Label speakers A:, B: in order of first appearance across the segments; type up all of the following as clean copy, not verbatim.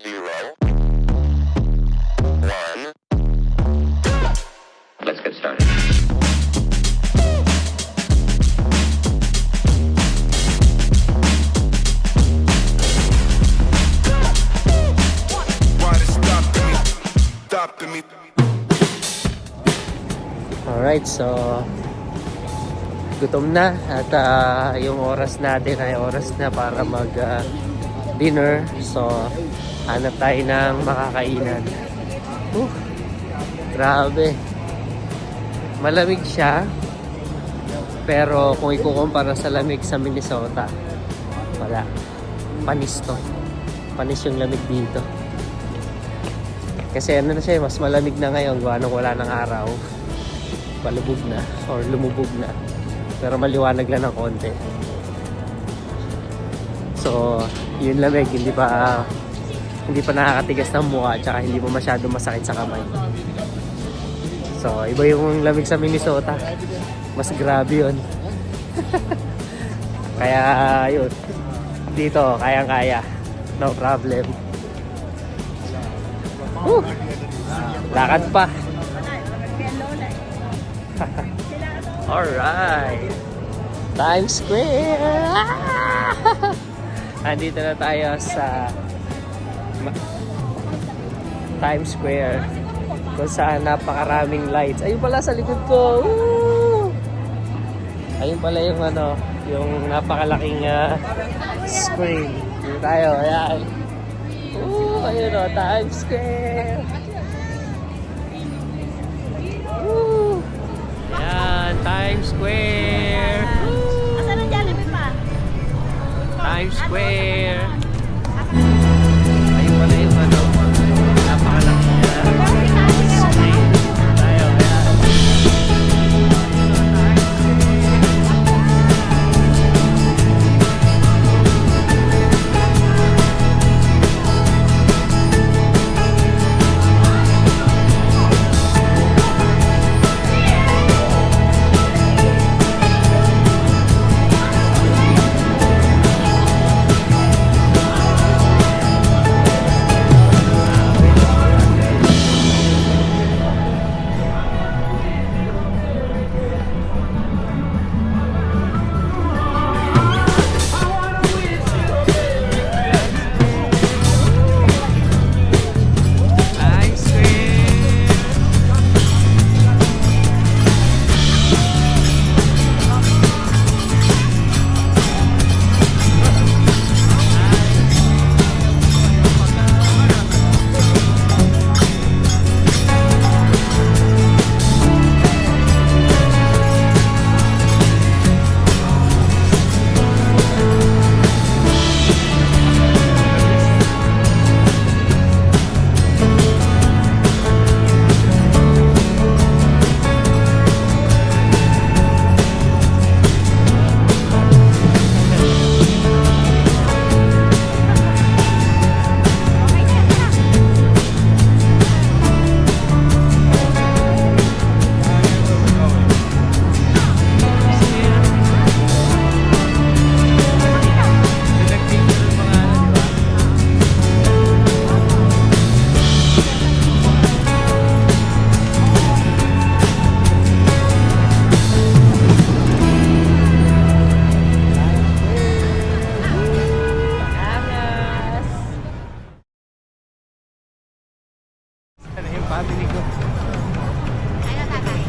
A: 0, 1. Let's get started.
B: Alright, so gutom na at yung oras natin ay oras na para mag dinner. So hanap tayo ng makakainan. Grabe, malamig siya, pero kung ikukumpara sa lamig sa Minnesota, wala, panis to. Panis yung lamig dito kasi ano na siya, mas malamig na ngayon gawa nung wala ng araw. Palubog na or lumubog na, pero maliwanag lang ng konti. So yun lamig, hindi pa nakakatigas ng mukha, tsaka hindi pa masyado masakit sa kamay. So iba yung lamig sa Minnesota, mas grabe yun. Kaya yun, dito kayang-kaya, no problem. Lakad pa. Alright, Times Square. Andito na tayo sa Times Square, kung saan napakaraming lights. Ayun pala sa likod ko. Woo! Ayun pala yung yung napakalaking screen. Dito tayo, ayan. Ayun o, Times Square. Ayan, Times Square.
C: Asan ang Jollibee pa?
B: Times Square. Ayun pala yung napakalaki screen. Tayo, ayan. Family ko.
C: Ano tatay?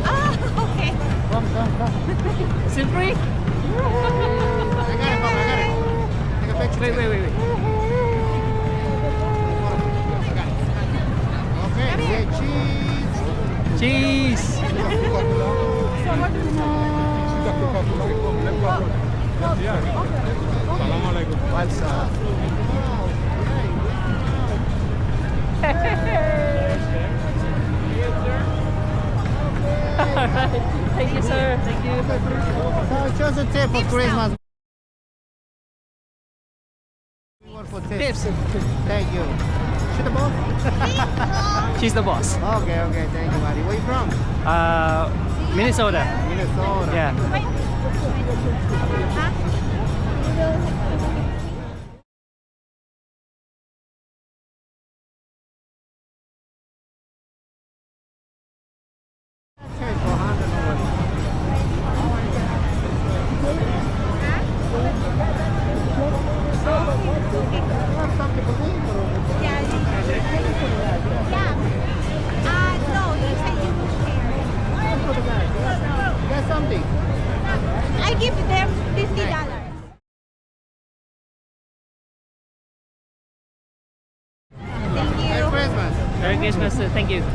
C: Ah, okay.
B: Come. Siyempre.
D: I got it. Take a picture.
B: Wait.
D: Okay, say cheese.
B: Cheese.
D: What's up?
B: Thank you, sir. Thank you.
D: So just a tip for Christmas. For tips.
B: Tips.
D: Thank you. She the boss?
B: She's the boss.
D: Okay. Thank you, buddy. Where you from?
B: Minnesota.
D: Minnesota.
B: Yeah.
C: Ha?
B: Merry Christmas. Thank you.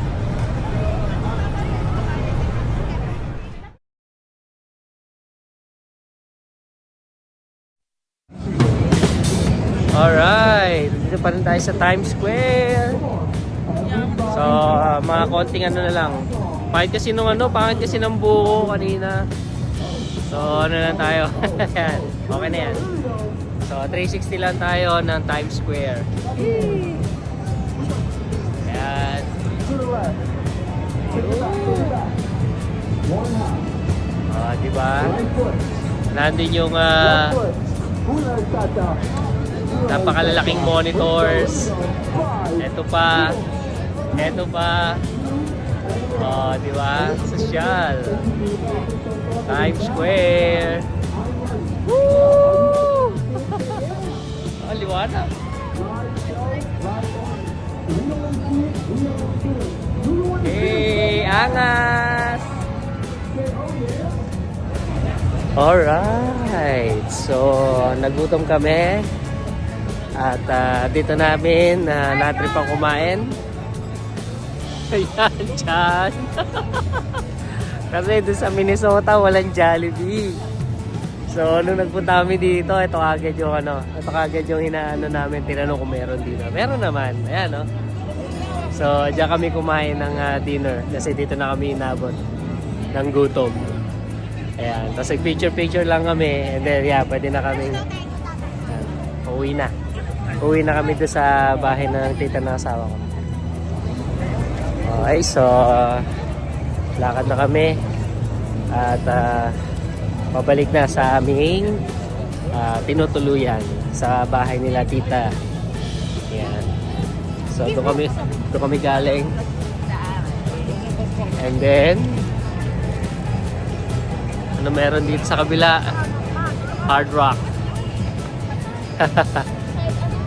B: Alright, dito pa rin tayo sa Times Square. So, mga konting ano na lang. Pangit kasi ng buko kanina. So, ano lang tayo. Ayan, okay na yan. So, 360 lang tayo ng Times Square. Ayan. Diba? Nandun yung napakalalaking monitors. Ito pa. Diba? Social. Times Square. Woo! Liwanag. Hey, angas! Alright. So, nagutom kami. At dito namin natripang kumain. Ayan, dyan. Kasi doon sa Minnesota, walang Jollibee. So, nung nagpunta kami dito, ito kagad yung inaano namin, tinanong kung meron dito. Meron naman, ayan, no? So, diyan kami kumain ng dinner kasi dito na kami inabot ng gutom. Ayan, tapos picture lang kami and then, pwede na kami uwi na kami doon sa bahay ng tita ng asawa ko. Okay, so, lakad na kami at pabalik na sa aming tinutuluyan sa bahay nila tita. Ayan. So doon kami galing. And then ano meron dito sa kabila? Hard Rock.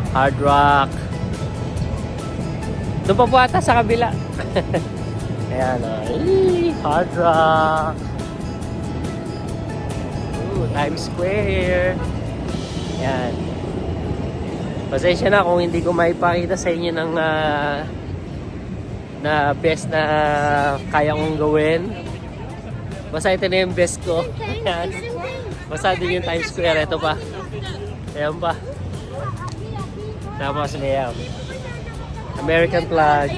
B: Hard Rock. Doon pa po ata sa kabila. Ayan, Hard Rock. Times Square. Ayan. Pasensya na kung hindi ko maipakita sa inyo ng na best na kaya kong gawin. Basta ito na yung best ko. Ayan. Basta din yung Times Square. Ito pa. Ayan pa. Tapos niya. American flag.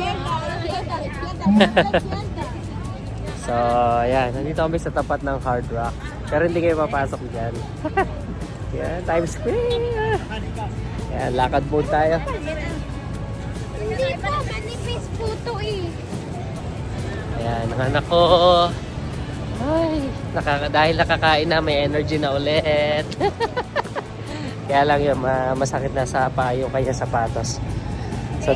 B: So, ayan. Nandito kami sa tapat ng Hard Rock. Pero hindi kayo papasok dyan. Yan, Times Square. Yan, lakad po tayo.
C: Hindi pa, manipis po to eh.
B: Ayan, ang anak ko. Ay, dahil nakakain na, may energy na ulit. Kaya lang yun, masakit na sa paa yung kanyang sapatos. So,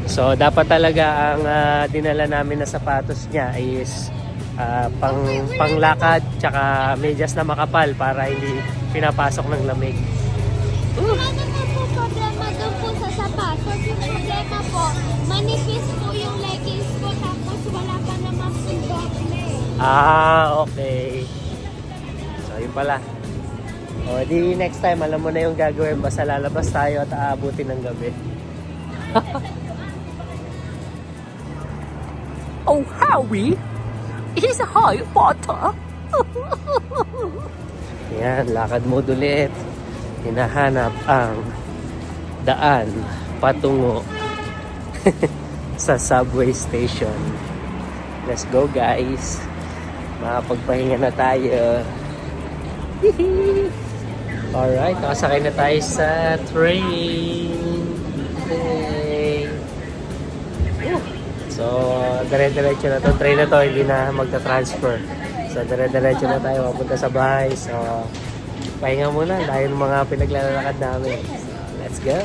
B: so dapat talaga ang dinala namin na sapatos niya is panglakad tsaka medyas na makapal para hindi pinapasok ng lamig.
C: Ano na po problema doon po sa sapatos? Yung problema po, manipis po yung leggings ko tapos wala pa naman po doble.
B: Okay. So, yun pala. O, di next time, alam mo na yung gagawin. Basta lalabas tayo at aabutin ng gabi. Oh, Howie! He's a Harry Potter! Yan, lakad mo ulit. Hinahanap ang daan patungo sa subway station. Let's go, guys. Makapagpahinga na tayo. Alright, nakasakay na tayo sa train. Okay. So, dire-diretso na to. Train na to, hindi na magta-transfer. So, dire-diretso na tayo papunta sa bahay. So, pahinga muna dahil mga pinaglalakad namin. So, let's go!